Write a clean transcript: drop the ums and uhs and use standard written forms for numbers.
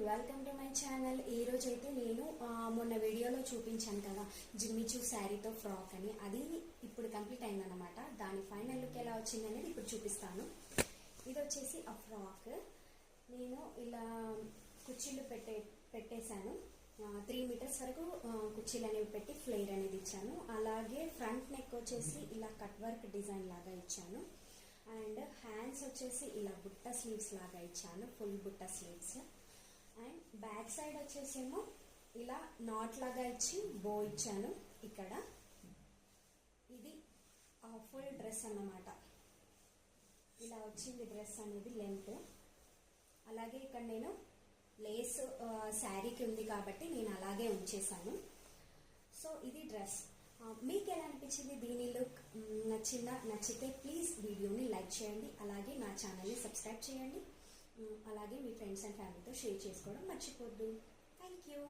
Welcome to my channel. ఈ రోజు అయితే నేను మొన్న వీడియోలో చూపించాను కదా జిమ్మిచూ శారీతో ఫ్రాక్ అని, అది ఇప్పుడు కంప్లీట్ అయిందన్నమాట. దాని ఫైనల్ లుక్ ఎలా వచ్చిందనేది ఇప్పుడు చూపిస్తాను. ఇది వచ్చేసి ఆ ఫ్రాక్ నేను ఇలా కుర్చీలు పెట్టేశాను. 3 మీటర్స్ వరకు కుర్చీలు అనేవి పెట్టి ఫ్లేర్ అనేది ఇచ్చాను. అలాగే ఫ్రంట్ నెక్ వచ్చేసి ఇలా కట్ వర్క్ డిజైన్ లాగా ఇచ్చాను. అండ్ హ్యాండ్స్ వచ్చేసి ఇలా బుట్ట స్లీవ్స్ లాగా ఇచ్చాను, ఫుల్ బుట్ట స్లీవ్స్. అండ్ బ్యాక్ సైడ్ వచ్చేసేమో ఇలా నాట్ లాగా ఇచ్చి బో ఇచ్చాను. ఇక్కడ ఇది ఫుల్ డ్రెస్ అన్నమాట. ఇలా వచ్చింది డ్రెస్ అనేది లెంత్. అలాగే ఇక్కడ నేను లేస్ శారీకి ఉంది కాబట్టి నేను అలాగే ఉంచేసాను. సో ఇది డ్రెస్. మీకు ఎలా అనిపించింది? దీని లుక్ నచ్చిందా? నచ్చితే ప్లీజ్ వీడియోని లైక్ చేయండి, అలాగే నా ఛానల్ని సబ్స్క్రైబ్ చేయండి, అలాగే మీ ఫ్రెండ్స్ అండ్ ఫ్యామిలీతో షేర్ చేసుకోవడం మర్చిపోద్దు. Thank you.